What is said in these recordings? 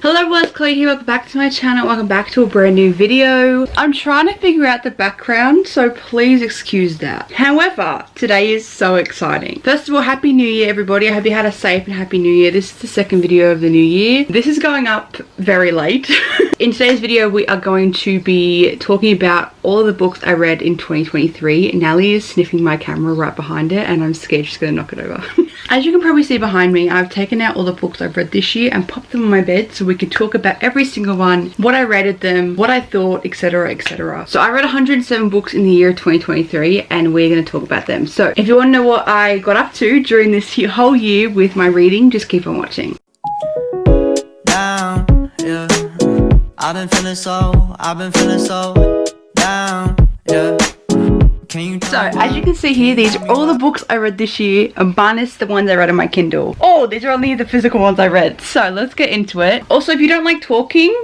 Hello everyone, it's Chloe here. Welcome back to my channel. Welcome back to a brand new video. I'm trying to figure out the background, so please excuse that. However, today is so exciting. First of all, Happy New Year everybody. I hope you had a safe and happy new year. This is the second video of the new year. This is going up very late. In today's video, we are going to be talking about all of the books I read in 2023. Nally is sniffing my camera right behind it and I'm scared she's gonna knock it over. As you can probably see behind me, I've taken out all the books I've read this year and popped them on my bed so we can talk about every single one, what I rated them, what I thought, etc, etc. So I read 107 books in the year 2023 and we're going to talk about them. So if you want to know what I got up to during this whole year with my reading, just keep on watching. Down, yeah. I've been feeling so down, yeah. So, as you can see here, these are all the books I read this year, minus the ones I read on my Kindle. Oh, these are only the physical ones I read. So, let's get into it. Also, if you don't like talking,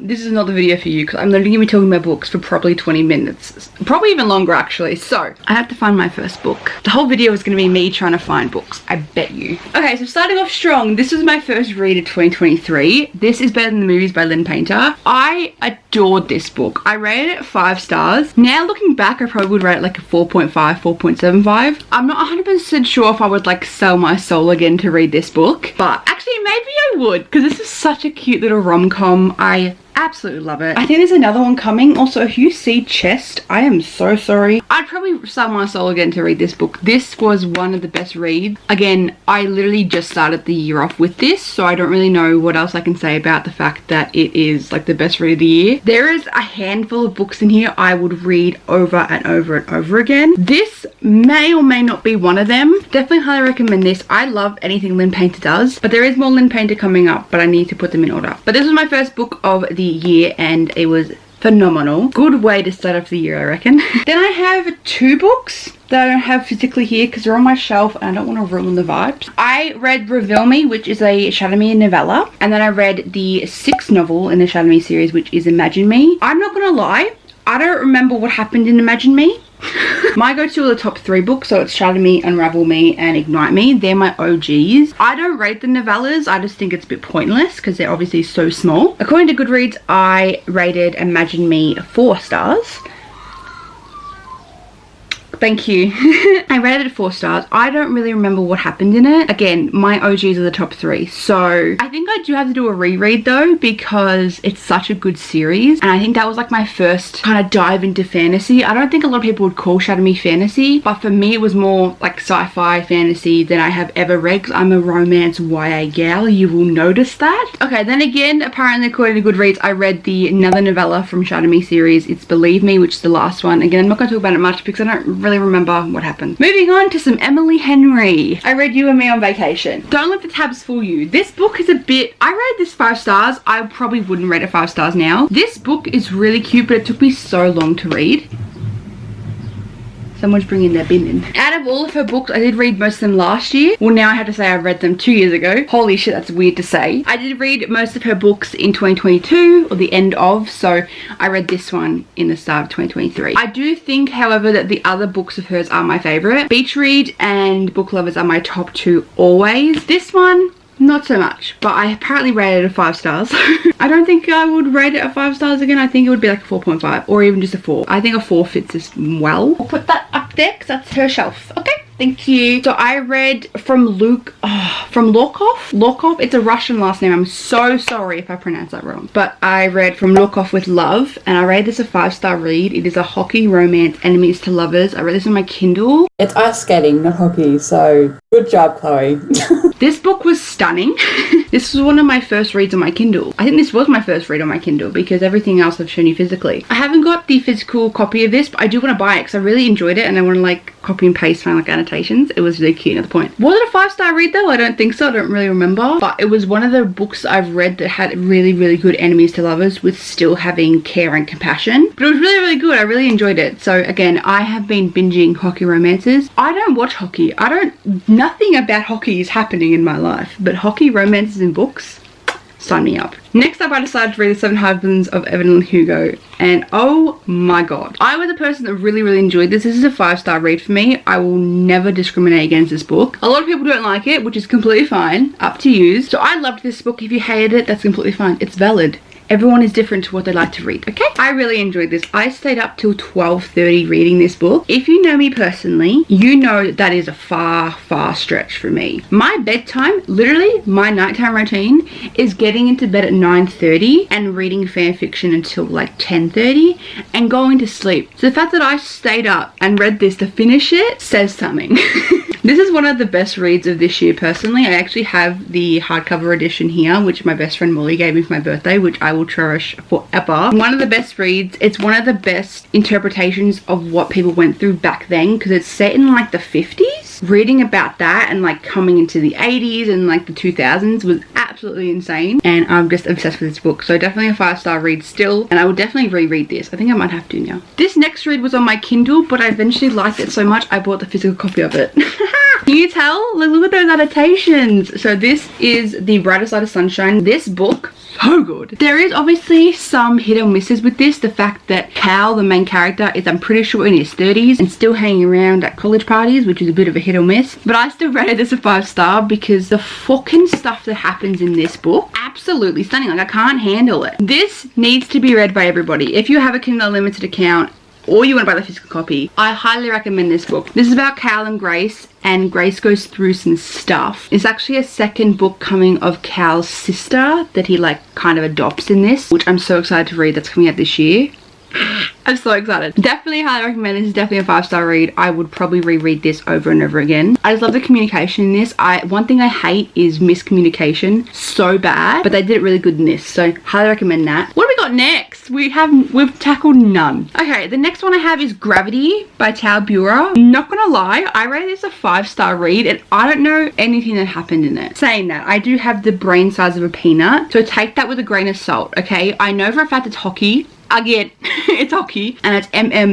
this is not the video for you because I'm literally going to be talking about books for probably 20 minutes. Probably even longer, actually. So, I have to find my first book. The whole video is going to be me trying to find books. I bet you. Okay, so starting off strong, this was my first read of 2023. This is Better Than the Movies by Lynn Painter. I adored this book. I rated it 5 stars. Now, looking back, I probably would rate it like a 4.5, 4.75. I'm not 100% sure if I would like sell my soul again to read this book. But actually, maybe I would because this is such a cute little rom-com. I absolutely love it. I think there's another one coming. Also, if you see chest, I am so sorry. I'd probably sell my soul again to read this book. This was one of the best reads. Again, I literally just started the year off with this, so I don't really know what else I can say about the fact that it is like the best read of the year. There is a handful of books in here I would read over and over and over again. This may or may not be one of them. Definitely highly recommend this. I love anything Lynn Painter does, but there is more Lynn Painter coming up, but I need to put them in order. But this was my first book of the year and it was phenomenal. Good way to start off the year, I reckon. Then I have 2 books that I don't have physically here because they're on my shelf and I don't want to ruin the vibes. I read Reveal Me, which is a Shadow Me novella, and then I read the 6th novel in the Shadow Me series, which is Imagine Me. I'm not gonna lie, I don't remember what happened in Imagine Me. My go-to are the top 3 books, so it's Shadow Me, Unravel Me, and Ignite Me. They're my OGs. I don't rate the novellas, I just think it's a bit pointless because they're obviously so small. According to Goodreads, I rated Imagine Me 4 stars. Thank you. I rated it 4 stars. I don't really remember what happened in it. Again, my OGs are the top 3. So I think I do have to do a reread though because it's such a good series. And I think that was like my first kind of dive into fantasy. I don't think a lot of people would call Shadow Me fantasy, but for me it was more like sci-fi fantasy than I have ever read because I'm a romance YA gal. You will notice that. Okay, then again, apparently according to Goodreads, I read the another novella from Shadow Me series. It's Believe Me, which is the last one. Again, I'm not going to talk about it much because I don't really remember what happened. Moving on to some Emily Henry. I read You and Me on Vacation. Don't let the tabs fool you. This book is a bit, I rated this 5 stars. I probably wouldn't rate it 5 stars now. This book is really cute, but it took me so long to read. Someone's bringing their bin in. Out of all of her books, I did read most of them last year. Well, now I have to say I read them 2 years ago. Holy shit, that's weird to say. I did read most of her books in 2022, or the end of, so I read this one in the start of 2023. I do think, however, that the other books of hers are my favorite. Beach Read and Book Lovers are my top 2 always. This one, not so much, but I apparently rated it 5 stars. I don't think I would rate it at 5 stars again. I think it would be like a 4.5 or even just a 4. I think a 4 fits as well. I'll put that up there because that's her shelf. Okay. Thank you. So I read from Lorkov. It's a Russian last name. I'm so sorry if I pronounce that wrong. But I read From Lorkov with Love and I rated this a 5-star read. It is a hockey romance, enemies to lovers. I read this on my Kindle. It's ice skating, not hockey, so good job, Chloe. This book was stunning. This was one of my first reads on my Kindle. I think this was my first read on my Kindle because everything else I've shown you physically. I haven't got the physical copy of this, but I do want to buy it because I really enjoyed it and I want to like copy and paste my like annotations. It was really cute at the point. Was it a 5-star read though? I don't think so. I don't really remember. But it was one of the books I've read that had really, really good enemies to lovers with still having care and compassion. But it was really, really good. I really enjoyed it. So again, I have been binging hockey romances. I don't watch hockey. Nothing about hockey is happening in my life. But hockey romances in books, sign me up. Next up, I decided to read The Seven Husbands of Evelyn Hugo, and oh my god, I was a person that really enjoyed this. This is a 5-star read for me. I will never discriminate against this book. A lot of people don't like it, which is completely fine, up to you. So I loved this book. If you hated it, that's completely fine. It's valid. Everyone is different to what they like to read, okay? I really enjoyed this. I stayed up till 12:30 reading this book. If you know me personally, you know that that is a far stretch for me. My bedtime, literally my nighttime routine, is getting into bed at 9:30 and reading fan fiction until like 10:30 and going to sleep. So the fact that I stayed up and read this to finish it says something. This is one of the best reads of this year personally. I actually have the hardcover edition here, which my best friend Molly gave me for my birthday, which I will cherish forever. One of the best reads. It's one of the best interpretations of what people went through back then, because it's set in like the 50s. Reading about that and like coming into the 80s and like the 2000s was absolutely insane, and I'm just obsessed with this book. So definitely a 5-star read still, and I will definitely reread this. I think I might have to now. This next read was on my Kindle, but I eventually liked it so much I bought the physical copy of it. Can you tell? Look at those annotations. So this is The Brighter Side of Sunshine. This book, so good. There is obviously some hit or misses with this. The fact that Cal, the main character, is I'm pretty sure in his 30s and still hanging around at college parties, which is a bit of a hit or miss. But I still rated this a 5-star because the fucking stuff that happens in this book, absolutely stunning. Like, I can't handle it. This needs to be read by everybody. If you have a Kindle Unlimited account, or you want to buy the physical copy, I highly recommend this book. This is about Cal and Grace goes through some stuff. It's actually a second book coming of Cal's sister that he like kind of adopts in this, which I'm so excited to read. That's coming out this year. I'm so excited. Definitely highly recommend it. This is definitely a 5-star read. I would probably reread this over and over again. I just love the communication in this. One thing I hate is miscommunication so bad, but they did it really good in this, so highly recommend that. What do we got next? We've tackled none. Okay, the next one I have is Gravity by Tal Bura. Not gonna lie, I rated this a 5-star read, and I don't know anything that happened in it. Saying that, I do have the brain size of a peanut, so take that with a grain of salt, okay? I know for a fact it's hockey. Again, it's hockey, and it's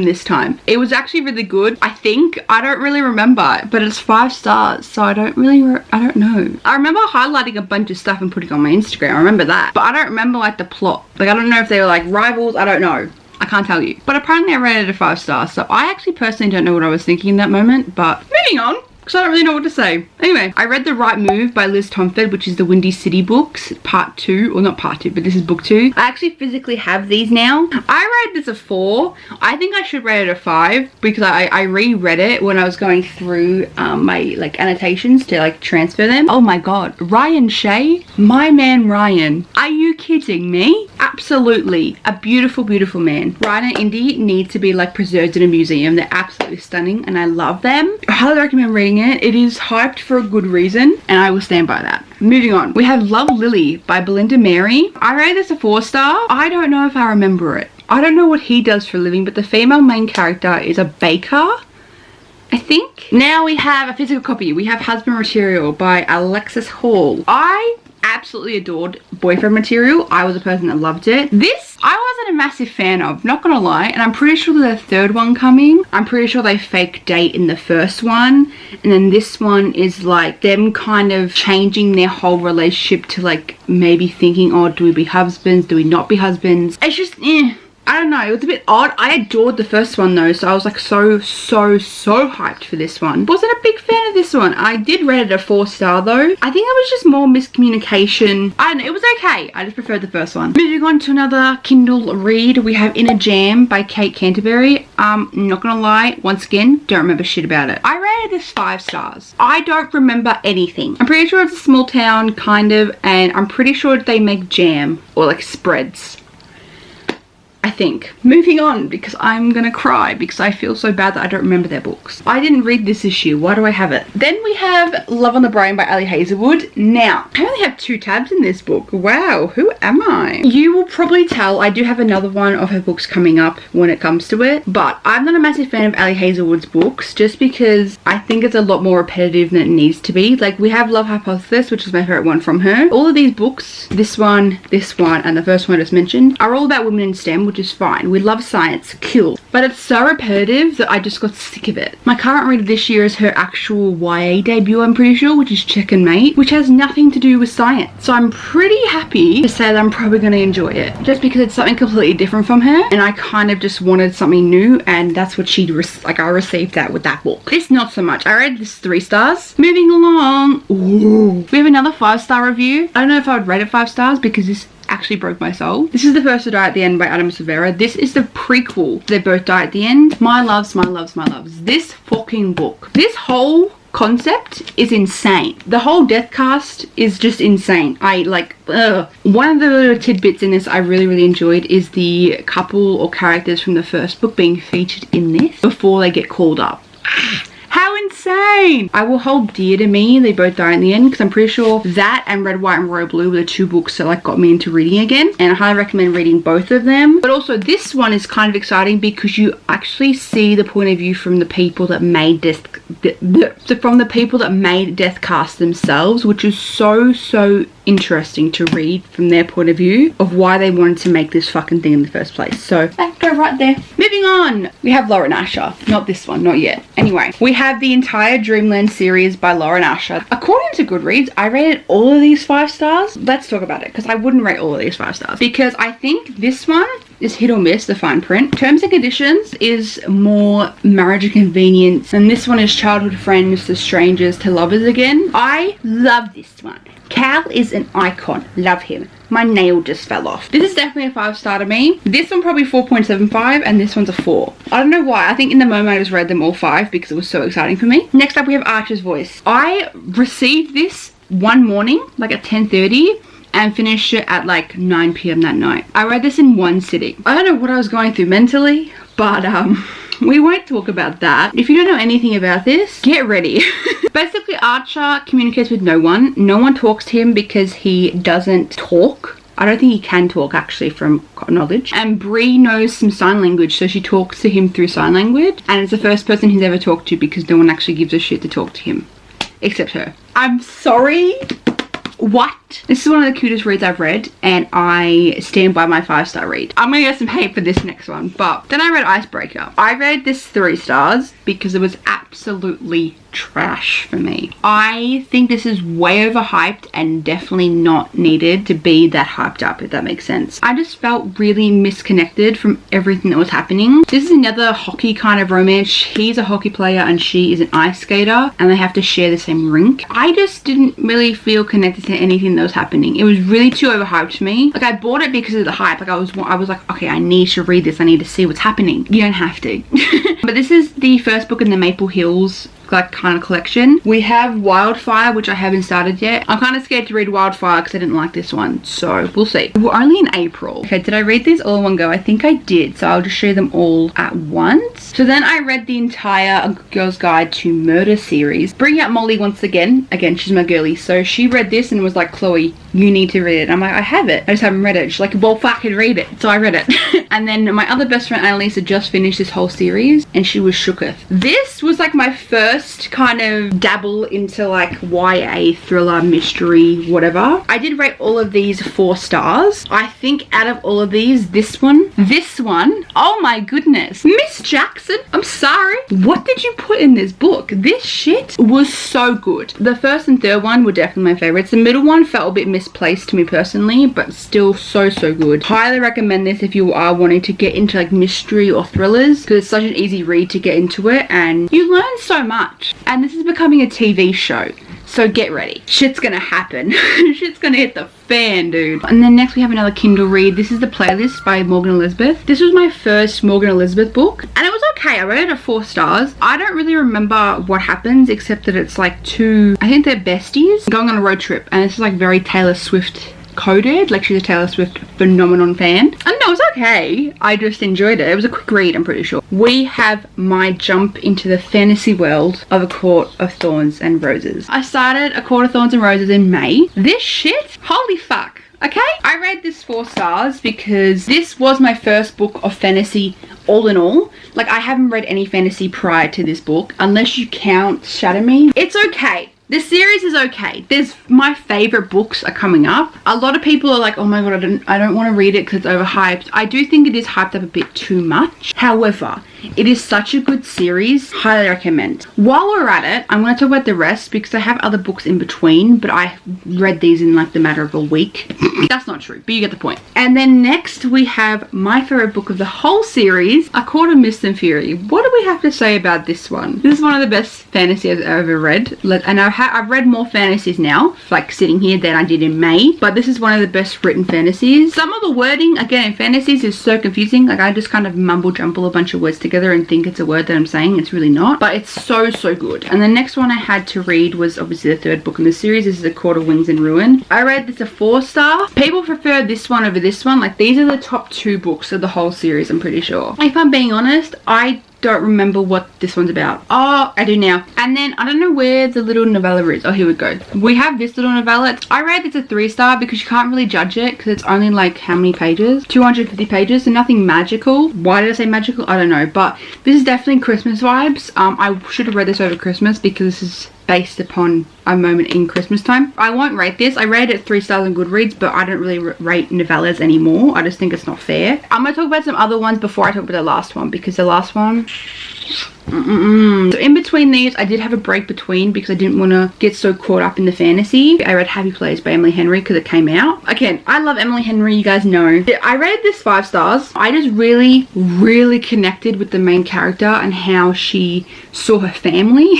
this time. It was actually really good, I think. I don't really remember, but it's 5 stars, so I don't know. I remember highlighting a bunch of stuff and putting it on my Instagram. I remember that, but I don't remember like the plot. Like, I don't know if they were like rivals. I don't know. I can't tell you. But apparently I rated it a 5 stars, so I actually personally don't know what I was thinking in that moment, but moving on, because I don't really know what to say. Anyway, I read The Right Move by Liz Tomford, which is the Windy City books, part 2, or not part 2, but this is book 2. I actually physically have these now. I rated this a 4. I think I should rate it a 5 because I reread it when I was going through my like annotations to like transfer them. Oh my god, Ryan Shea, my man Ryan. Are you kidding me? Absolutely, a beautiful man. Ryan and Indy need to be like preserved in a museum. They're absolutely stunning, and I love them. I highly recommend reading it. It is hyped for a good reason, and I will stand by that. Moving on, we have Love Lily by Belinda Mary. I rated this a 4-star. I don't know if I remember it. I don't know what he does for a living, but the female main character is a baker, I think. Now we have a physical copy. We have Husband Material by Alexis Hall. I absolutely adored Boyfriend Material. I was a person that loved it. This I wasn't a massive fan of, not gonna lie, and I'm pretty sure there's a third one coming. I'm pretty sure they fake date in the first one, and then this one is like them kind of changing their whole relationship to like maybe thinking, oh, do we be husbands, do we not be husbands? It's just I don't know, it was a bit odd. I adored the first one though, so I was like so hyped for this one. Wasn't a big fan of this one. I did rate it a 4-star though. I think it was just more miscommunication. I don't know, it was okay. I just preferred the first one. Moving on to another Kindle read, we have Inner Jam by Kate Canterbury. Not gonna lie, once again, don't remember shit about it. I rated this 5 stars. I don't remember anything. I'm pretty sure it's a small town, kind of, and I'm pretty sure they make jam or like spreads, I think. Moving on, because I'm gonna cry because I feel so bad that I don't remember their books. I didn't read this issue. Why do I have it? Then we have Love on the Brain by Ali Hazelwood. Now, I only have 2 tabs in this book. Wow, who am I? You will probably tell I do have another one of her books coming up when it comes to it, but I'm not a massive fan of Ali Hazelwood's books just because I think it's a lot more repetitive than it needs to be. Like, we have Love Hypothesis, which is my favorite one from her. All of these books, this one, and the first one I just mentioned, are all about women in STEM, which is fine. We love science, cool. but it's so repetitive that I just got sick of it. My current reader this year is her actual YA debut, I'm pretty sure, which is Check and Mate, which has nothing to do with science. So I'm pretty happy to say that I'm probably going to enjoy it, just because it's something completely different from her, and I kind of just wanted something new, and that's what I received that with that book. This not so much. I read this 3 stars. Moving along. Ooh. We have another 5-star review. I don't know if I would rate it 5 stars because this actually broke my soul. This is The First to Die at the End by Adam Silvera. This is the prequel. They both die at the end. My loves, my loves, my loves. This fucking book. This whole concept is insane. The whole death cast is just insane. One of the little tidbits in this I really enjoyed is the couple or characters from the first book being featured in this before they get called up. How insane! I will hold dear to me they both die in the end, because I'm pretty sure that and Red, White and Royal Blue were the 2 books that got me into reading again, and I highly recommend reading both of them. But also this one is kind of exciting because you actually see the point of view from the people that made Death Cast themselves, which is so interesting to read from their point of view of why they wanted to make this fucking thing in the first place. So that go right there. Moving on, we have Lauren Asher. Not this one, not yet. Anyway, we have the entire Dreamland series by Lauren Asher. According to Goodreads, I rated all of these 5 stars. Let's talk about it, because I wouldn't rate all of these 5 stars, because I think this one is hit or miss, the fine print. Terms and conditions is more marriage and convenience, and this one is childhood friends to strangers to lovers again. I love this one. Cal is an icon. Love him. My nail just fell off. This is definitely a 5-star to me. This one probably 4.75 and this one's a 4. I don't know why. I think in the moment I just read them all 5 because it was so exciting for me. Next up we have Archer's Voice. I received this one morning, like at 10:30. And finished it at like 9 p.m. that night. I read this in one sitting. I don't know what I was going through mentally, but we won't talk about that. If you don't know anything about this, get ready. Basically, Archer communicates with no one. No one talks to him because he doesn't talk. I don't think he can talk, actually, from knowledge. And Bree knows some sign language, so she talks to him through sign language. And it's the first person he's ever talked to because no one actually gives a shit to talk to him. Except her. I'm sorry. What? This is one of the cutest reads I've read, and I stand by my 5-star read. I'm gonna get some hate for this next one, but then I read Icebreaker. I read this 3 stars because it was absolutely trash for me. I think this is way overhyped and definitely not needed to be that hyped up, if that makes sense. I just felt really misconnected from everything that was happening. This is another hockey kind of romance. He's a hockey player and she is an ice skater, and they have to share the same rink. I just didn't really feel connected to anything that was happening. It was really too overhyped for me. Like, I bought it because of the hype. Like, I was like, okay, I need to read this. I need to see what's happening. You don't have to. But this is the first book in the Maple Hills kind of collection. We have Wildfire, which I haven't started yet. I'm kind of scared to read Wildfire because I didn't like this one, so we'll see. We're only in April. Okay, did I read these all in one go? I think I did, so I'll just share them all at once. So then I read the entire A Girl's Guide to Murder series. Bring out Molly once again. Again, she's my girlie. So she read this and was like, Chloe, you need to read it. And I'm like, I have it. I just haven't read it. She's like, well, fucking read it. So I read it. And then my other best friend, Annalisa, just finished this whole series and she was shooketh. This was like my first kind of dabble into like YA, thriller, mystery, whatever. I did rate all of these 4 stars. I think out of all of these, this one, oh my goodness. Miss Jackson, I'm sorry. What did you put in this book? This shit was so good. The first and third one were definitely my favorites. The middle one felt a bit misplaced to me personally, but still so good. Highly recommend this if you are wanting to get into like mystery or thrillers, because it's such an easy read to get into it and you learn so much. And this is becoming a TV show, so get ready. Shit's gonna happen. Shit's gonna hit the fan, dude. And then next we have another Kindle read. This is The Playlist by Morgan Elizabeth. This was my first Morgan Elizabeth book, and it was okay. I rated it at 4 stars. I don't really remember what happens, except that it's like 2, I think they're besties, going on a road trip, and it's like very Taylor Swift coded. Like, she's a Taylor Swift phenomenon fan. And no, it was okay. I just enjoyed it. It was a quick read, I'm pretty sure. We have my jump into the fantasy world of A Court of Thorns and Roses. I started A Court of Thorns and Roses in May. This shit, holy fuck. Okay, I read this 4 stars because this was my first book of fantasy all in all. Like, I haven't read any fantasy prior to this book unless you count Shatter Me. It's okay. This series is okay. My favorite books are coming up. A lot of people are like, oh my god, I don't want to read it because it's overhyped. I do think it is hyped up a bit too much. However, it is such a good series. Highly recommend. While we're at it, I'm going to talk about the rest because I have other books in between, but I read these in like the matter of a week. That's not true, but you get the point. And then next we have my favorite book of the whole series, A Court of Mist and Fury. What do we have to say about this one? This is one of the best fantasy I've ever read. And I've read more fantasies now, like sitting here, than I did in May, but this is one of the best written fantasies. Some of the wording, again, in fantasies is so confusing. Like I just kind of mumble jumble a bunch of words together and think it's a word that I'm saying. It's really not, but it's so good. And the next one I had to read was obviously the third book in the series. This is A Court of Wings and Ruin. I read this a 4-star. People prefer this one over this one. Like these are the top 2 books of the whole series, I'm pretty sure. If I'm being honest, I don't remember what this one's about. Oh, I do now. And then I don't know where the little novella is. Oh, here we go. We have this little novella. I read it's a 3-star because you can't really judge it because it's only like how many pages? 250 pages, so nothing magical. Why did I say magical? I don't know, but this is definitely Christmas vibes. I should have read this over Christmas because this is based upon a moment in Christmas time. I won't rate this. I rated it 3 stars on Goodreads, but I don't really rate novellas anymore. I just think it's not fair. I'm going to talk about some other ones before I talk about the last one, because the last one... So in between these, I did have a break between because I didn't want to get so caught up in the fantasy. I read Happy Place by Emily Henry because it came out. Again, I love Emily Henry, you guys know. I rated this 5 stars. I just really connected with the main character and how she saw her family.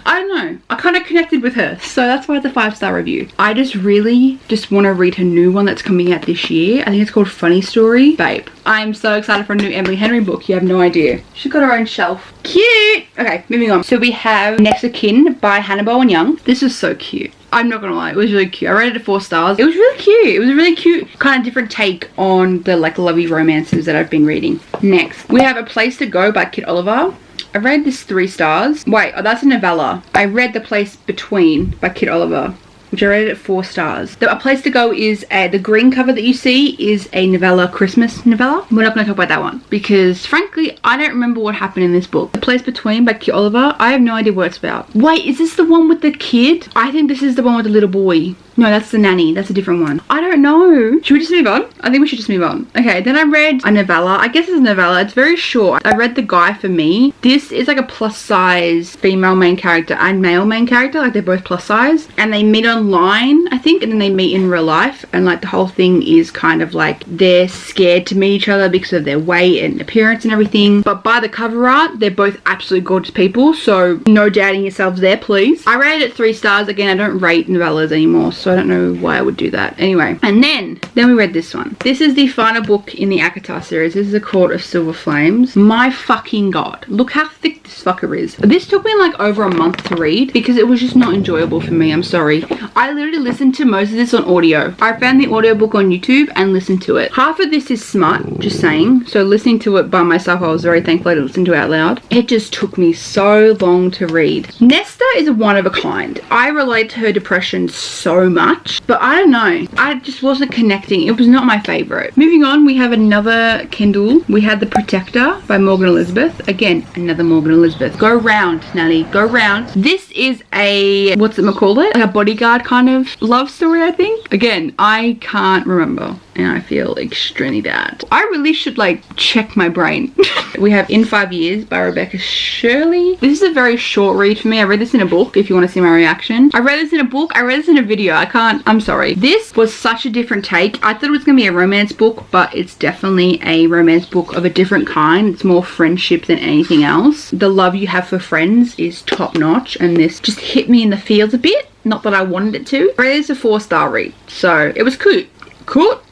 I don't know. I kind of connected with her, so that's why it's a 5-star review. I just really want to read her new one that's coming out this year. I think it's called Funny Story. Babe, I'm so excited for a new Emily Henry book. You have no idea. She's got her own shelf. Cute! Okay, moving on. So we have Next of Kin by Hannah Bowen Young. This is so cute. I'm not gonna lie, it was really cute. I rated it 4 stars. It was really cute. It was a really cute, kind of different take on the like lovey romances that I've been reading. Next, we have A Place to Go by Kit Oliver. I read this 3 stars. Wait, oh, that's a novella. I read The Place Between by Kit Oliver, which I rated at 4 stars. A Place to Go is the green cover that you see is a novella, Christmas novella. We're not going to talk about that one because frankly, I don't remember what happened in this book. The Place Between by Kit Oliver, I have no idea what it's about. Wait, is this the one with the kid? I think this is the one with the little boy. No, that's the nanny. That's a different one. I don't know. Should we just move on? I think we should just move on. Okay, then I read a novella. I guess it's a novella. It's very short. I read The Guy for Me. This is like a plus size female main character and male main character. Like they're both plus size. And they meet online, I think, and then they meet in real life. And like the whole thing is kind of like they're scared to meet each other because of their weight and appearance and everything. But by the cover art, they're both absolutely gorgeous people. So no doubting yourselves there, please. I rated it 3 stars. Again, I don't rate novellas anymore, so I don't know why I would do that. Anyway, and then we read this one. This is the final book in the ACOTAR series. This is A Court of Silver Flames. My fucking god. Look how thick this fucker is. This took me like over a month to read because it was just not enjoyable for me. I'm sorry. I literally listened to most of this on audio. I found the audiobook on YouTube and listened to it. Half of this is smut, just saying. So listening to it by myself, I was very thankful to listen to it out loud. It just took me so long to read. Nesta is one of a kind. I relate to her depression so much. But I don't know. I just wasn't connecting. It was not my favorite. Moving on, we have another Kindle. We had The Protector by Morgan Elizabeth. Again, another Morgan Elizabeth. Go round, Nelly. Go round. This is a, what's it called? Like a bodyguard kind of love story, I think. Again, I can't remember. And I feel extremely bad. I really should like check my brain. We have In 5 Years by Rebecca Shirley. This is a very short read for me. I read this in a book if you want to see my reaction. I read this in a book. I read this in a video. I'm sorry. This was such a different take. I thought it was going to be a romance book, but it's definitely a romance book of a different kind. It's more friendship than anything else. The love you have for friends is top notch, and this just hit me in the feels a bit. Not that I wanted it to. I read this a 4-star read. So it was cute.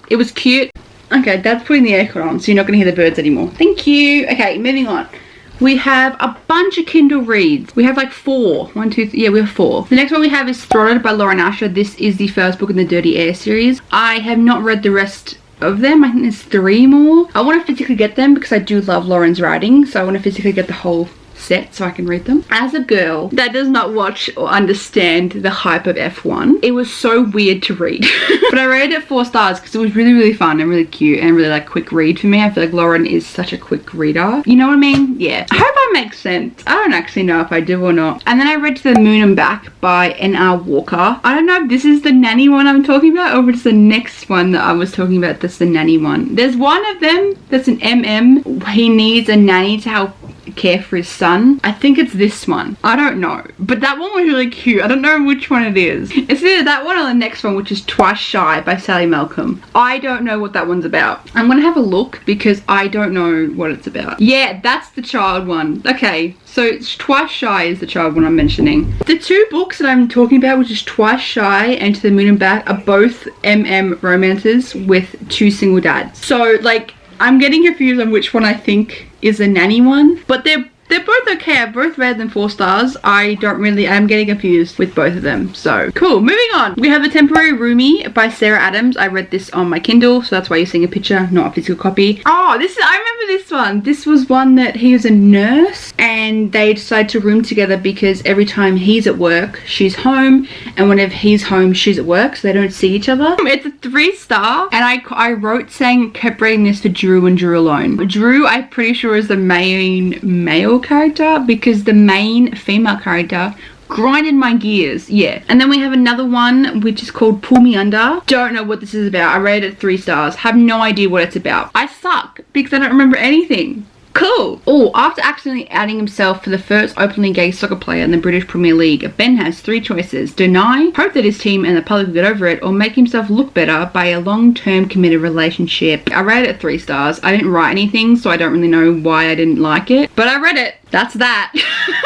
It was cute. Okay, that's putting the aircon on, so you're not going to hear the birds anymore. Thank you. Okay, moving on. We have a bunch of Kindle reads. We have like 4. 1, 2, 3. Yeah, we have 4. The next one we have is Throttled by Lauren Asher. This is the first book in the Dirty Air series. I have not read the rest of them. I think there's 3 more. I want to physically get them because I do love Lauren's writing, so I want to physically get the whole set so I can read them. As a girl that does not watch or understand the hype of F1, it was so weird to read. But I rated it 4 stars because it was really, really fun and really cute and really like quick read for me. I feel like Lauren is such a quick reader. You know what I mean? Yeah. I hope I make sense. I don't actually know if I do or not. And then I read To the Moon and Back by N.R. Walker. I don't know if this is the nanny one I'm talking about or if it's the next one that I was talking about that's the nanny one. There's one of them that's an MM. He needs a nanny to help care for his son. I think it's this one. I don't know. But that one was really cute. I don't know which one it is. It's either that one or the next one, which is Twice Shy by Sally Malcolm. I don't know what that one's about. I'm gonna have a look because I don't know what it's about. Yeah, that's the child one. Okay, so it's Twice Shy is the child one I'm mentioning. The 2 books that I'm talking about, which is Twice Shy and To the Moon and Back, are both MM romances with 2 single dads. So like, I'm getting confused on which one I think is the nanny one, but they're both okay. I've both read them 4 stars. I'm getting confused with both of them. So cool. Moving on. We have A Temporary Roomie by Sarah Adams. I read this on my Kindle, so that's why you're seeing a picture, not a physical copy. Oh, I remember this one. This was one that he was a nurse and they decide to room together because every time he's at work, she's home, and whenever he's home, she's at work, so they don't see each other. It's a 3-star, and I wrote saying kept reading this for Drew and Drew alone. Drew, I'm pretty sure, is the main male character because the main female character grinded my gears. Yeah. And then we have another one which is called Pull Me Under. Don't know what this is about. I rated it 3 stars. Have no idea what it's about. I suck because I don't remember anything. Cool. Oh, after accidentally outing himself for the first openly gay soccer player in the British Premier League, Ben has 3 choices: deny, hope that his team and the public will get over it, or make himself look better by a long-term committed relationship. I rated it 3 stars. I didn't write anything, so I don't really know why I didn't like it, but I read it. That's that.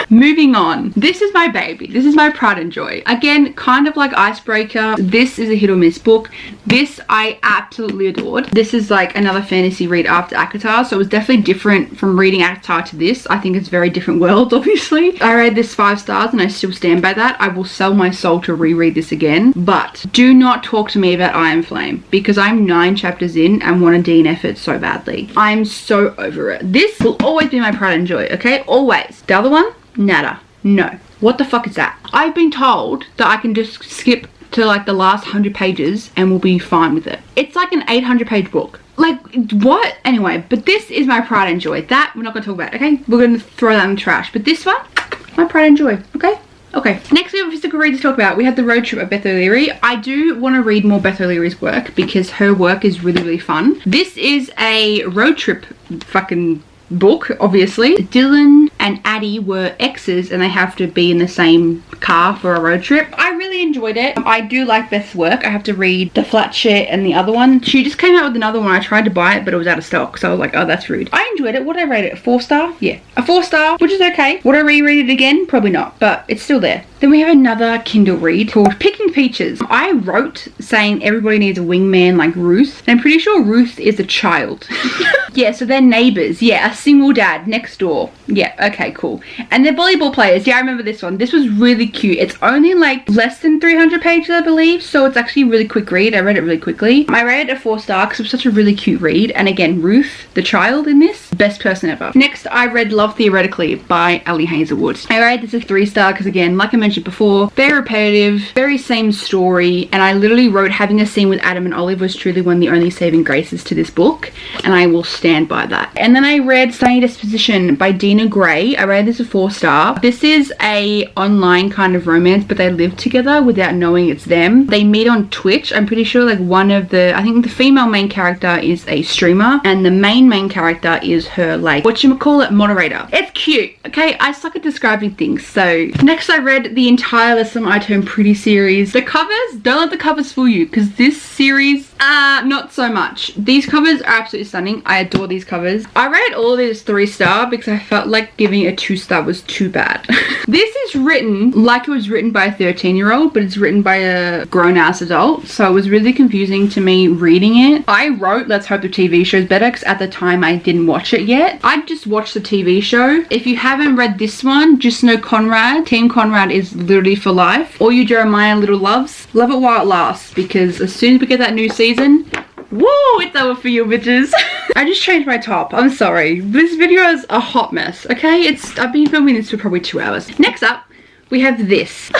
Moving on. This is my baby. This is my pride and joy. Again, kind of like Icebreaker. This is a hit or miss book. This I absolutely adored. This is like another fantasy read after ACOTAR, so it was definitely different from reading ACOTAR to this. I think it's very different worlds, obviously. I rated this 5 stars and I still stand by that. I will sell my soul to reread this again, but do not talk to me about Iron Flame because I'm 9 chapters in and want to DNF it so badly. I'm so over it. This will always be my pride and joy, okay? Always. The other one, nada. No. What the fuck is that? I've been told that I can just skip to like the last 100 pages and we'll be fine with it. It's like an 800-page book. Like, what? Anyway, but this is my pride and joy. That we're not going to talk about, okay? We're going to throw that in the trash. But this one, my pride and joy, okay? Okay, next we have a physical read to talk about. We have The Road Trip of Beth O'Leary. I do want to read more Beth O'Leary's work because her work is really, really fun. This is a road trip fucking book, obviously. Dylan and Addie were exes and they have to be in the same car for a road trip. I really enjoyed it. I do like Beth's work. I have to read The Flat Share and the other one. She just came out with another one. I tried to buy it, but it was out of stock, so I was like, oh, that's rude. I enjoyed it. What did I rate it? A 4-star? Yeah, a 4-star, which is okay. Would I reread it again? Probably not, but it's still there. Then we have another Kindle read called Picking Peaches. I wrote saying everybody needs a wingman like Ruth, and I'm pretty sure Ruth is a child. Yeah, so they're neighbors. Yeah, a single dad next door. Yeah, okay, cool. And they're volleyball players. Yeah, I remember this one. This was really cute. It's only like less than 300 pages, I believe, so it's actually a really quick read. I read it really quickly. I rated it a 4-star because it was such a really cute read. And again, Ruth, the child in this, best person ever. Next, I read Love Theoretically by Ali Hazelwood. I rated this a 3-star because again, like I mentioned before, very repetitive, very same story, and I literally wrote having a scene with Adam and Olive was truly one of the only saving graces to this book, and I will stand by that. And then I read Sunny Disposition by Dina Gray. I rated this a 4-star. This is a online kind of romance, but they live together without knowing it's them. They meet on Twitch. I'm pretty sure like I think the female main character is a streamer, and the main character is her like, whatchamacallit, moderator. It's cute, okay? I suck at describing things. So next I read the entire Let's Them I Turn Pretty series. The covers, don't let the covers fool you, because this series, not so much. These covers are absolutely stunning. I adore these covers. I rated all of these 3-star because I felt like giving a 2-star was too bad. This is written like it was written by a 13-year-old, but it's written by a grown-ass adult, so it was really confusing to me reading it. I wrote Let's Hope the TV show's better because at the time I didn't watch it yet. I just watched the TV show. If you haven't read this one, just know Conrad. Team Conrad is literally for life. All you Jeremiah little loves, love it while it lasts, because as soon as we get that new season, woo, it's over for you bitches. I just changed my top. I'm sorry. This video is a hot mess, okay? I've been filming this for probably 2 hours. Next up, we have this.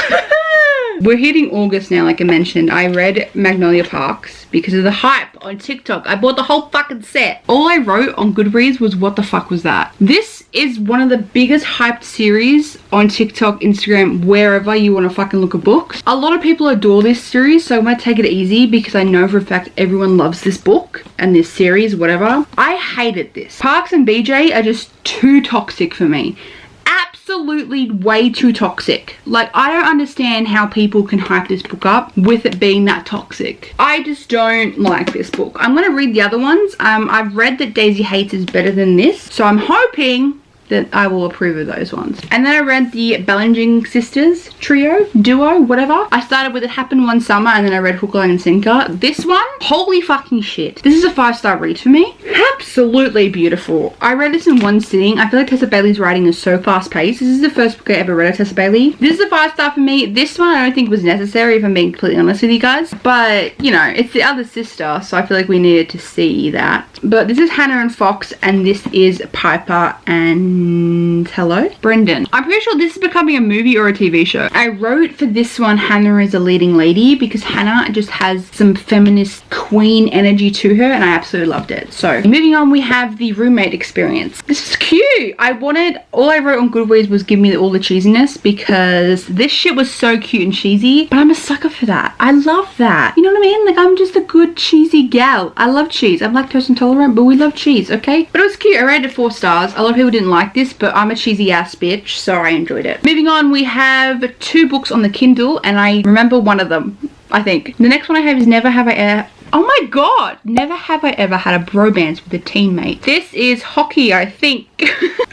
We're hitting August now, like I mentioned. I read Magnolia Parks because of the hype on TikTok. I bought the whole fucking set. All I wrote on Goodreads was, what the fuck was that? This is one of the biggest hyped series on TikTok, Instagram, wherever you want to fucking look at books. A lot of people adore this series, so I'm going to take it easy because I know for a fact everyone loves this book and this series, whatever. I hated this. Parks and BJ are just too toxic for me. Absolutely way too toxic. Like, I don't understand how people can hype this book up with it being that toxic. I just don't like this book. I'm going to read the other ones. I've read that Daisy Hates is better than this, so I'm hoping that I will approve of those ones. And then I read the Bellinging sisters duo, whatever. I started with It Happened One Summer, and then I read Hook, Line and Sinker. This one, holy fucking shit. This is a 5-star read for me. Absolutely beautiful. I read this in one sitting. I feel like Tessa Bailey's writing is so fast paced. This is the first book I ever read of Tessa Bailey. This is a 5-star for me. This one I don't think was necessary, if I'm being completely honest with you guys. But, you know, it's the other sister, so I feel like we needed to see that. But this is Hannah and Fox, and this is Piper and Brendan. I'm pretty sure this is becoming a movie or a TV show. I wrote for this one, Hannah is a leading lady, because Hannah just has some feminist queen energy to her, and I absolutely loved it. So moving on, we have the Roommate Experience. This is cute. All I wrote on Goodreads was give me all the cheesiness, because this shit was so cute and cheesy, but I'm a sucker for that. I love that. You know what I mean? Like, I'm just a good cheesy gal. I love cheese. I'm lactose intolerant, but we love cheese, okay? But it was cute. I rated it 4 stars. A lot of people didn't like this, but I'm a cheesy ass bitch, so I enjoyed it. Moving on, we have 2 books on the Kindle, and I remember one of them, I think. The next one I have is Never Have I Ever... Oh my god! Never Have I Ever Had a Bromance with a Teammate. This is hockey, I think.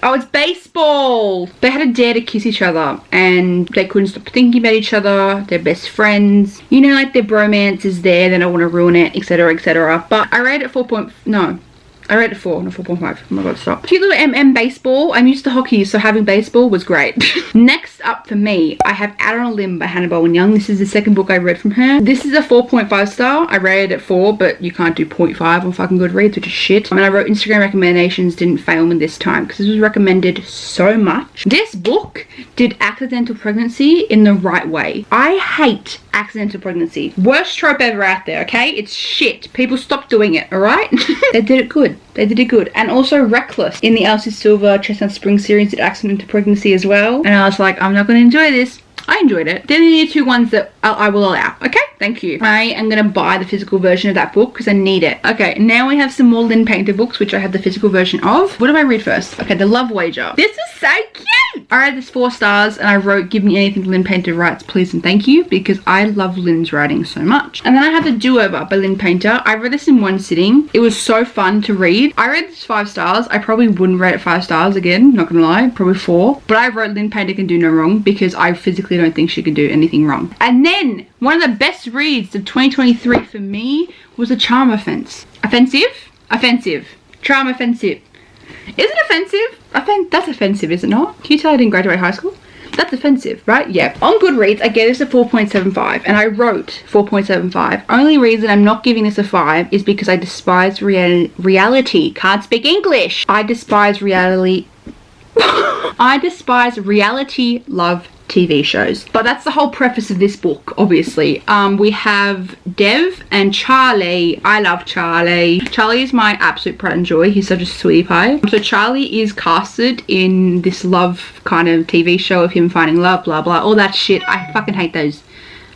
Oh, it's baseball! They had a dare to kiss each other, and they couldn't stop thinking about each other. They're best friends. You know, like, their bromance is there, they don't want to ruin it, etc, etc. But I rated it 4. I rated 4, not 4.5. Oh my god, stop. Cute little MM baseball. I'm used to hockey, so having baseball was great. Next up for me, I have Out on a Limb by Hannah Bowen Young. This is the second book I read from her. This is a 4.5 star. I rated it 4, but you can't do 0.5 on fucking Goodreads, which is shit. I mean, I wrote Instagram recommendations, didn't fail me this time, because this was recommended so much. This book did accidental pregnancy in the right way. I hate accidental pregnancy. Worst trope ever out there, okay? It's shit. People stop doing it, alright? They did it good. They did it good. And also Reckless in the Elsie Silver Chestnut Spring series did accidental pregnancy as well. And I was like, I'm not going to enjoy this. I enjoyed it. They're the only 2 ones that I will allow. Okay, thank you. I am going to buy the physical version of that book because I need it. Okay, now we have some more Lynn Painter books, which I have the physical version of. What do I read first? Okay, The Love Wager. This is so cute. I read this 4 stars, and I wrote, give me anything Lynn Painter writes, please and thank you, because I love Lynn's writing so much. And then I have The Do-Over by Lynn Painter. I read this in one sitting. It was so fun to read. I read this 5 stars. I probably wouldn't rate it 5 stars again, not gonna lie, probably 4. But I wrote Lynn Painter can do no wrong, because I physically don't think she can do anything wrong. And then one of the best reads of 2023 for me was A Charm Offensive. Charm Offensive. Is it offensive? That's offensive, is it not? Can you tell I didn't graduate high school? That's offensive, right? Yeah. On Goodreads, I gave this a 4.75, and I wrote 4.75. Only reason I'm not giving this a 5 is because I despise reality. Can't speak English. I despise reality. I despise reality love TV shows. But that's the whole preface of this book, obviously. We have Dev and Charlie. I love Charlie. Charlie is my absolute pride and joy. He's such a sweetie pie. So Charlie is casted in this love kind of TV show of him finding love, blah blah, all that shit. I fucking hate those.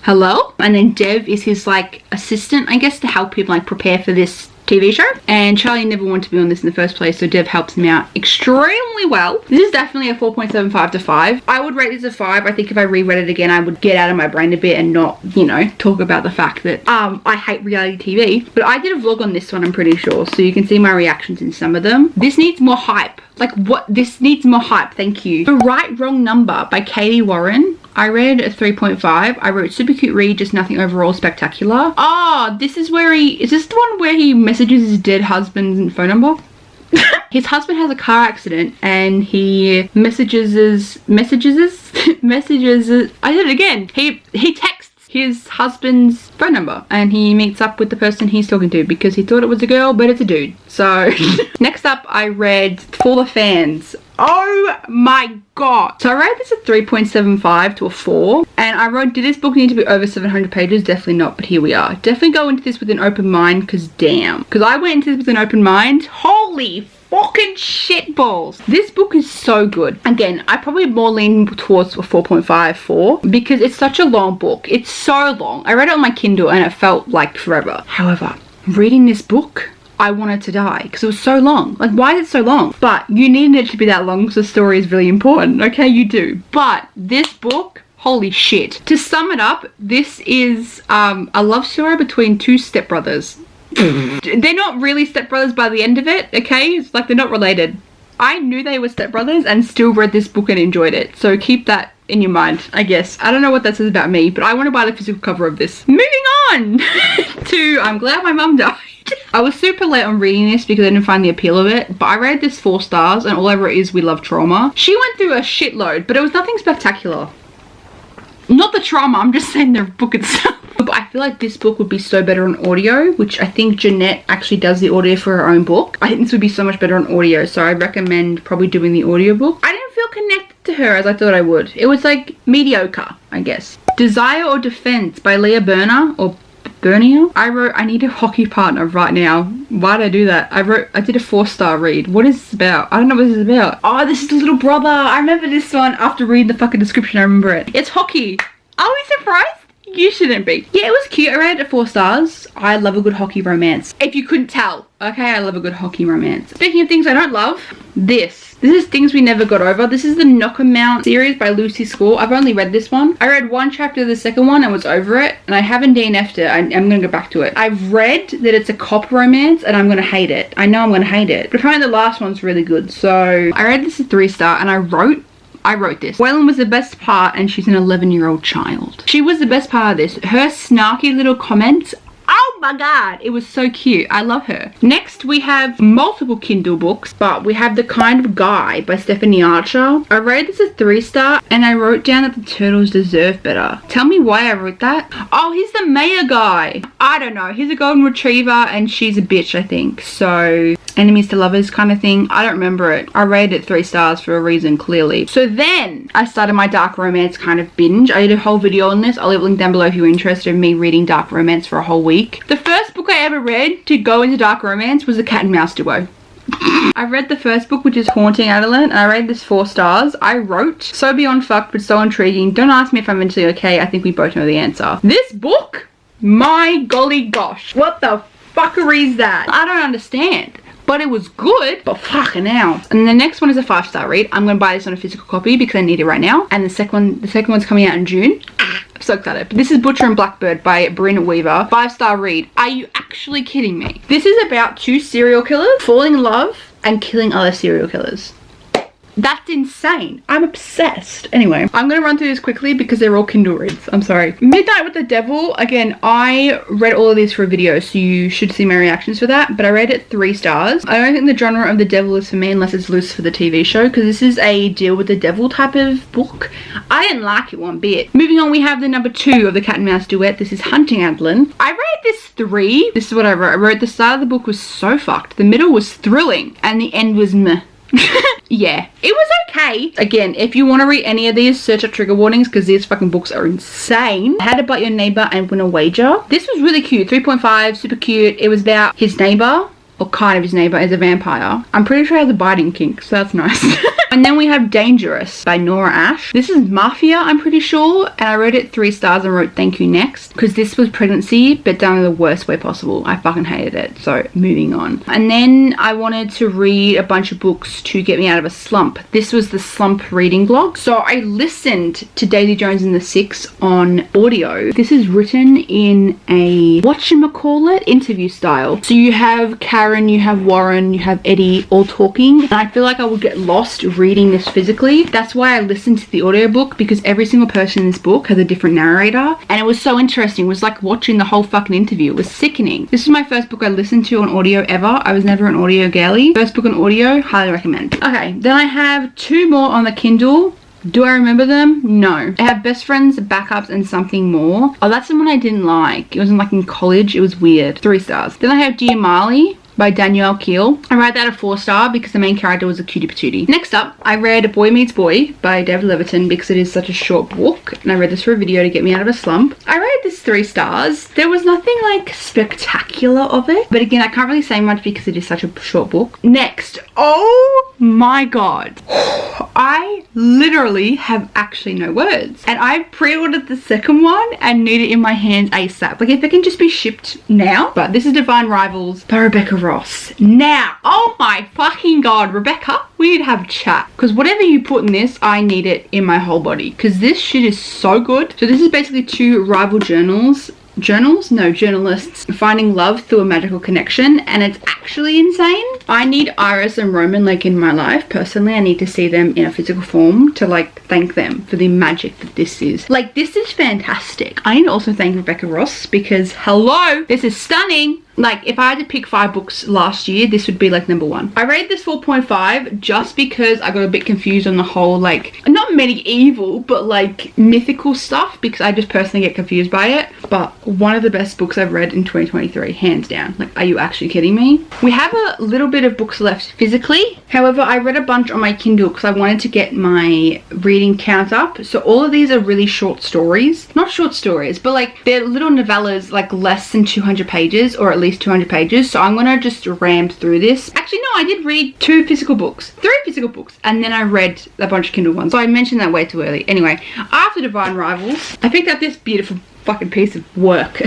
Hello? And then Dev is his like assistant, I guess, to help him like prepare for this TV show. And Charlie never wanted to be on this in the first place, so Dev helps him out extremely well. This is definitely a 4.75 to 5. I would rate this a 5. I think if I reread it again, I would get out of my brain a bit and not, you know, talk about the fact that I hate reality TV. But I did a vlog on this one, I'm pretty sure, so you can see my reactions in some of them. This needs more hype. Like, what? This needs more hype, thank you. The Right Wrong Number by Katie Warren. I read a 3.5. I wrote super cute read, just nothing overall spectacular. Oh, this is where is this the one where he messages his dead husband's phone number? His husband has a car accident and he messages, I did it again. He texts his husband's phone number and he meets up with the person he's talking to because he thought it was a girl, but it's a dude. So next up, I read For the Fans. Oh my god. So I rated this a 3.75 to a 4, and I wrote, did this book need to be over 700 pages? Definitely not, but here we are. Definitely go into this with an open mind, because damn. Because I went into this with an open mind. Holy fucking shit balls. This book is so good. Again, I probably more lean towards a 4.5, 4, because it's such a long book. It's so long. I read it on my Kindle and it felt like forever. However, reading this book, I wanted to die because it was so long. Like, why is it so long? But you needed it to be that long because the story is really important. Okay, you do. But this book, holy shit. To sum it up, this is a love story between two stepbrothers. They're not really stepbrothers by the end of it, okay? It's like they're not related. I knew they were stepbrothers and still read this book and enjoyed it. So keep that in your mind, I guess. I don't know what that says about me, but I want to buy the physical cover of this. Moving on to I'm glad my mum died. I was super late on reading this because I didn't find the appeal of it, but I read this 4 stars and all I wrote is we love trauma. She went through a shitload, but it was nothing spectacular. Not the trauma, I'm just saying the book itself. But I feel like this book would be so better on audio, which I think Jeanette actually does the audio for her own book. I think this would be so much better on audio, so I recommend probably doing the audiobook. I didn't feel connected to her as I thought I would. It was like mediocre, I guess. Desire or Defense by Leah Berner, or Bernier. I wrote, I need a hockey partner right now. Why did I do that? I did a 4-star read. What is this about? I don't know what this is about. Oh, this is the little brother. I remember this one after reading the fucking description. I remember it. It's hockey. Are we surprised? You shouldn't be. Yeah, it was cute. I rated it 4 stars. I love a good hockey romance. If you couldn't tell. Okay, I love a good hockey romance. Speaking of things I don't love, this is Things We Never Got Over. This is the Knockamount series by Lucy Score. I've only read this one. I read one chapter of the second one and was over it, and I haven't DNF'd it. I'm gonna go back to it. I've read that it's a cop romance and I'm gonna hate it. I know I'm gonna hate it, but apparently the last one's really good. So I read this a 3-star and I wrote this. Waylon was the best part and she's an 11-year-old child. She was the best part of this. Her snarky little comments, oh my god, it was so cute. I love her. Next, we have multiple Kindle books, but we have The Kind of Guy by Stephanie Archer. I rated this a 3-star and I wrote down that the turtles deserve better. Tell me why I wrote that. Oh, he's the mayor guy. I don't know. He's a golden retriever and she's a bitch, I think. So enemies to lovers kind of thing. I don't remember it. I rated it 3 stars for a reason, clearly. So then I started my dark romance kind of binge. I did a whole video on this. I'll leave a link down below if you're interested in me reading dark romance for a whole week. The first book I ever read to go into dark romance was The Cat and Mouse Duo. I read the first book, which is Haunting Adeline, and I rated this 4 stars. I wrote, so beyond fucked but so intriguing. Don't ask me if I'm mentally okay. I think we both know the answer. This book, my golly gosh, what the fuckery is that? I don't understand. But it was good, but fucking hell. And the next one is a 5-star read. I'm gonna buy this on a physical copy because I need it right now. And the second one's coming out in June. I'm so excited. This is Butcher and Blackbird by Bryn Weaver. 5-star read. Are you actually kidding me? This is about 2 serial killers falling in love and killing other serial killers. That's insane. I'm obsessed. Anyway, I'm gonna run through this quickly because they're all Kindle reads. I'm sorry. Midnight with the Devil. Again, I read all of these for a video, so you should see my reactions for that, but I rated it 3 stars. I don't think the genre of the devil is for me unless it's Lucifer the TV show, because this is a deal with the devil type of book. I didn't like it one bit. Moving on, we have the number 2 of the Cat and Mouse duet. This is Hunting Adeline. I rated this 3. This is what I wrote. I wrote the start of the book was so fucked. The middle was thrilling and the end was meh. Yeah, it was okay. Again, if you want to read any of these, search up trigger warnings because these fucking books are insane. How to Bite Your Neighbor and Win a Wager. This was really cute. 3.5, super cute. It was about his neighbor, or kind of his neighbor, is a vampire. I'm pretty sure he has a biting kink, so that's nice. And then we have Dangerous by Nora Ash. This is Mafia, I'm pretty sure, and I wrote it 3 stars and wrote thank you next because this was pregnancy but done in the worst way possible. I fucking hated it. So moving on. And then I wanted to read a bunch of books to get me out of a slump. This was the slump reading blog. So I listened to Daisy Jones and the Six on audio. This is written in a whatchamacallit interview style. So you have Karen, you have Warren, you have Eddie all talking, and I feel like I would get lost reading this physically. That's why I listened to the audiobook, because every single person in this book has a different narrator, and it was so interesting. It was like watching the whole fucking interview. It was sickening. This is my first book I listened to on audio ever. I was never an audio girly. First book on audio, highly recommend. Okay, then I have 2 more on the Kindle. Do I remember them? No. I have Best Friends, Backups, and Something More. Oh, that's the one I didn't like. It was like in college. It was weird. 3 stars. Then I have Dear Marley by Danielle Keel. I read that a 4-star because the main character was a cutie patootie. Next up, I read Boy Meets Boy by David Leviton because it is such a short book, and I read this for a video to get me out of a slump. I rated this 3 stars. There was nothing like spectacular of it, but again, I can't really say much because it is such a short book. Next, oh my god. I literally have actually no words, and I pre-ordered the second one and need it in my hands ASAP. Like if it can just be shipped now. But this is Divine Rivals by Rebecca Ross. Now, oh my fucking god, Rebecca, we need to have a chat, because whatever you put in this, I need it in my whole body, because this shit is so good. So this is basically 2 rival journalists finding love through a magical connection, and it's actually insane. I need Iris and Roman like in my life. Personally, I need to see them in a physical form to like thank them for the magic that this is. Like, this is fantastic. I need to also thank Rebecca Ross because hello, this is stunning. Like, if I had to pick 5 books last year, this would be like number 1. I rated this 4.5 just because I got a bit confused on the whole, like, not medieval, but like mythical stuff, because I just personally get confused by it. But one of the best books I've read in 2023, hands down. Like, are you actually kidding me? We have a little bit of books left physically. However, I read a bunch on my Kindle because I wanted to get my reading count up. So all of these are really short stories. Not short stories, but like they're little novellas, like less than 200 pages, or at least 200 pages. So I'm gonna just ram through this. Actually, no, I did read 3 physical books, and then I read a bunch of Kindle ones. So I mentioned that way too early. Anyway, after Divine Rivals, I picked up this beautiful fucking piece of work.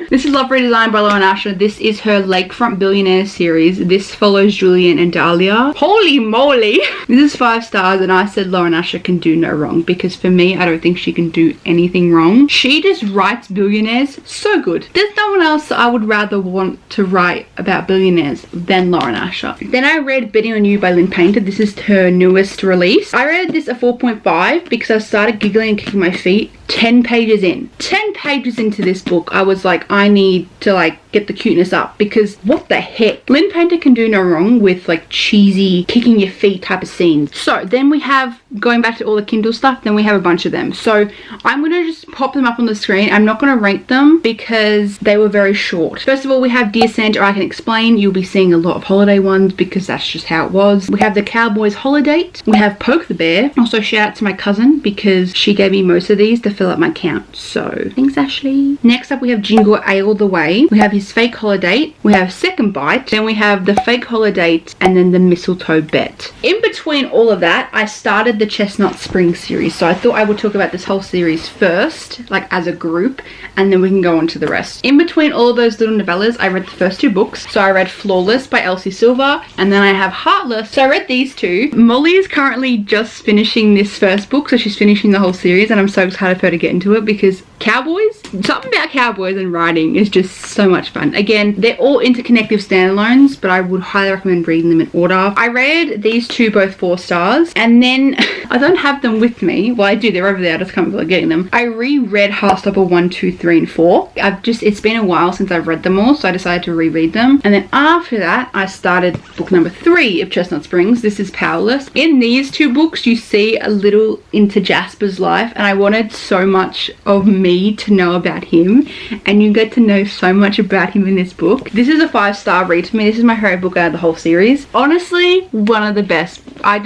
This is Love Redesigned by Lauren Asher. This is her Lakefront Billionaire series. This follows Julian and Dahlia. Holy moly. This is 5 stars, and I said Lauren Asher can do no wrong, because for me, I don't think she can do anything wrong. She just writes billionaires so good. There's no one else that I would rather want to write about billionaires than Lauren Asher. Then I read Betting on You by Lynn Painter. This is her newest release. I rated this a 4.5 because I started giggling and kicking my feet 10 pages in. 10 pages into this book, I was like, I need to like get the cuteness up, because what the heck? Lynn Painter can do no wrong with like cheesy kicking your feet type of scenes. So then we have, going back to all the Kindle stuff, then we have a bunch of them. So I'm gonna just pop them up on the screen. I'm not gonna rank them because they were very short. First of all, we have Dear Santa, I Can Explain. You'll be seeing a lot of holiday ones because that's just how it was. We have The Cowboys Holiday. We have Poke the Bear. Also shout out to my cousin because she gave me most of these to fill up my count. So thanks, Ashley. Next up, we have Jingle All the Way. We have His Fake Holiday. We have Second Bite. Then we have The Fake Holiday, and then The Mistletoe Bet. In between all of that, I started the Chestnut Spring series. So I thought I would talk about this whole series first, like as a group, and then we can go on to the rest. In between all of those little novellas, I read the first 2 books. So I read Flawless by Elsie Silver, and then I have Heartless. So I read these 2. Molly is currently just finishing this first book, so she's finishing the whole series, and I'm so excited for her to get into it because cowboys, something about cowboys and writing is just so much fun. Again, they're all interconnective standalones, but I would highly recommend reading them in order. I read these 2 both 4 stars, and then I don't have them with me. Well, I do, they're over there, I just can't feel like getting them. I reread Heartstopper 1, 2, 3, and 4. It's been a while since I've read them all, so I decided to reread them. And then after that, I started book number 3 of Chestnut Springs. This is Powerless. In these 2 books, you see a little into Jasper's life, and I wanted so much of me to know about him, and you get to know so much about him in this book. This is a 5-star read for me. This is my favorite book out of the whole series. Honestly, one of the best. I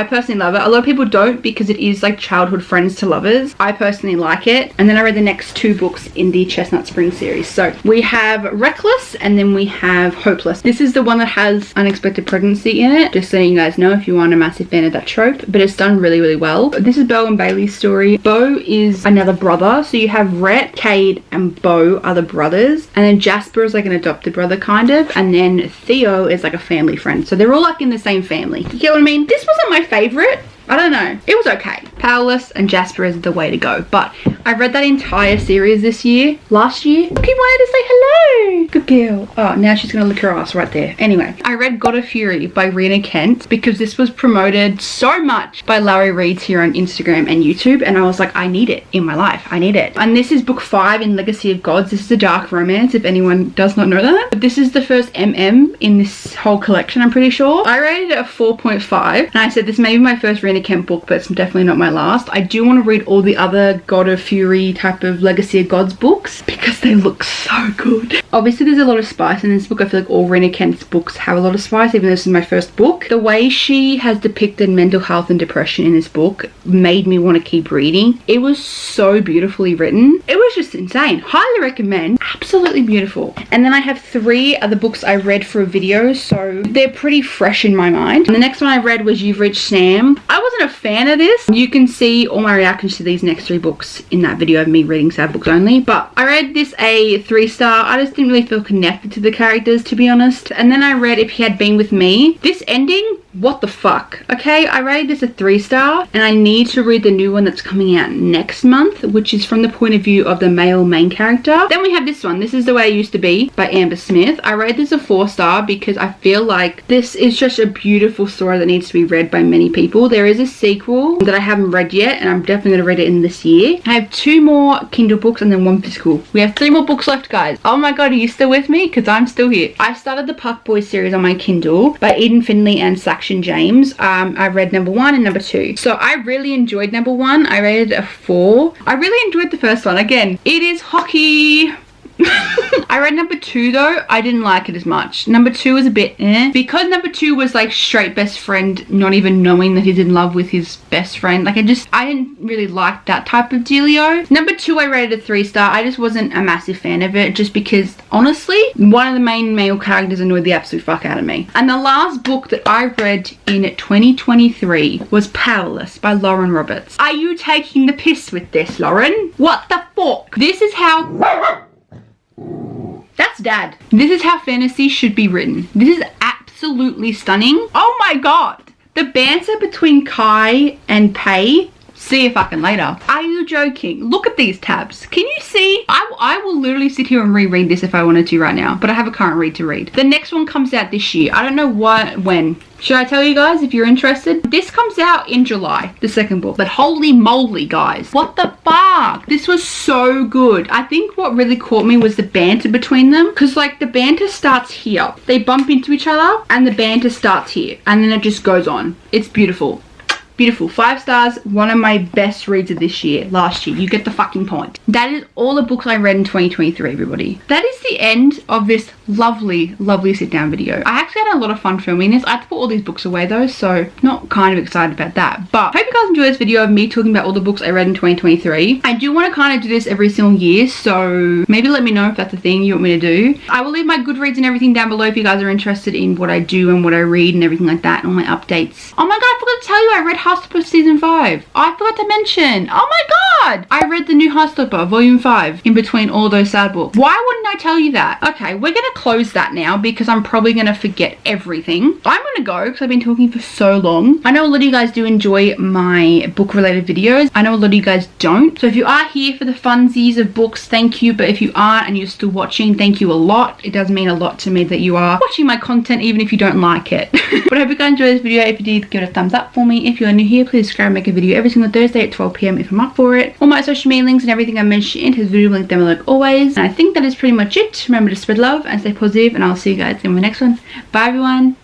personally love it. A lot of people don't because it is like childhood friends to lovers. I personally like it. And then I read the next 2 books in the Chestnut Spring series. So we have Reckless, and then we have Hopeless. This is the one that has unexpected pregnancy in it, just so you guys know if you aren't a massive fan of that trope, but it's done really, really well. This is Beau and Bailey's story. Beau is another brother, so you have Rhett, Cade, and Beau are the brothers, and then Jasper is like an adopted brother kind of, and then Theo is like a family friend. So they're all like in the same family. You get what I mean? This wasn't my favorite. I don't know. It was okay. Powerless and Jasper is the way to go. But I read that entire series this year. Last year. Look, he wanted to say hello. Good girl. Oh, now she's going to lick her ass right there. Anyway, I read God of Fury by Rena Kent because this was promoted so much by Larry Reeds here on Instagram and YouTube. And I was like, I need it in my life. I need it. And this is book 5 in Legacy of Gods. This is a dark romance if anyone does not know that. But this is the first MM in this whole collection, I'm pretty sure. I rated it a 4.5. And I said this may be my first Rena Rena Kemp book, but it's definitely not my last. I do want to read all the other God of Fury type of Legacy of Gods books because they look so good. Obviously there's a lot of spice in this book. I feel like all Rena Kemp's books have a lot of spice, even though this is my first book. The way she has depicted mental health and depression in this book made me want to keep reading. It was so beautifully written. It was just insane. Highly recommend. Absolutely beautiful. And then I have 3 other books I read for a video, so they're pretty fresh in my mind. And the next one I read was You've Reached Sam. I wasn't a fan of this. You can see all my reactions to these next 3 books in that video of me reading sad books only, but I read this a 3-star. I just didn't really feel connected to the characters, to be honest. And then I read If He Had Been With Me. This ending, what the fuck? Okay, I rated this a 3-star, and I need to read the new one that's coming out next month, which is from the point of view of the male main character. Then we have this one, This Is the Way I Used to Be by Amber Smith. I rated this a 4-star because I feel like this is just a beautiful story that needs to be read by many people. There is a sequel that I haven't read yet, and I'm definitely going to read it in this year. I have 2 more Kindle books and then 1 physical. We have 3 more books left, guys. Oh my god, are you still with me? Because I'm still here. I started the Puck Boys series on my Kindle by Eden Finley and Saxon James. I read number 1 and number 2. So I really enjoyed number 1. I rated it a 4. I really enjoyed the first one. Again, it is hockey. I read number 2 though. I didn't like it as much. Number 2 was a bit because number 2 was like straight best friend, not even knowing that he's in love with his best friend. Like I didn't really like that type of dealio. Number 2 I rated a 3-star. I just wasn't a massive fan of it, just because honestly one of the main male characters annoyed the absolute fuck out of me. And the last book that I read in 2023 was Powerless by Lauren Roberts. Are you taking the piss with this, Lauren? What the fuck? This is how... That's Dad. This is how fantasy should be written. This is absolutely stunning. Oh my god. The banter between Kai and Pei. See you fucking later. Are you joking? Look at these tabs. Can you see? I will literally sit here and reread this if I wanted to right now, but I have a current read to read. The next one comes out this year. I don't know when. Should I tell you guys if you're interested? This comes out in July, the second book. But holy moly, guys. What the fuck? This was so good. I think what really caught me was the banter between them. Because like the banter starts here. They bump into each other and the banter starts here. And then it just goes on. It's beautiful. Beautiful. 5 stars. One of my best reads of this year. Last year. You get the fucking point. That is all the books I read in 2023, everybody. That is the end of this lovely, lovely sit down video. I actually had a lot of fun filming this. I had to put all these books away though, so not kind of excited about that. But I hope you guys enjoy this video of me talking about all the books I read in 2023. I do want to kind of do this every single year, so maybe let me know if that's a thing you want me to do. I will leave my Goodreads and everything down below if you guys are interested in what I do and what I read and everything like that, and all my updates. Oh my god, I forgot to tell you, I read Heartstopper season 5. I forgot to mention. Oh my god! I read the new Heartstopper volume 5 in between all those sad books. Why wouldn't I tell you that? Okay, we're gonna close that now because I'm probably gonna forget everything. I'm gonna go because I've been talking for so long. I know a lot of you guys do enjoy my book related videos. I know a lot of you guys don't. So if you are here for the funsies of books, thank you. But if you aren't and you're still watching, thank you a lot. It does mean a lot to me that you are watching my content even if you don't like it. But I hope you guys enjoyed this video. If you did, give it a thumbs up for me. If you are new here, please subscribe and make a video every single Thursday at 12 PM if I'm up for it. All my social media links and everything I mentioned in his video link down below like always. And I think that is pretty much it. Remember to spread love and stay positive, and I'll see you guys in my next one. Bye everyone.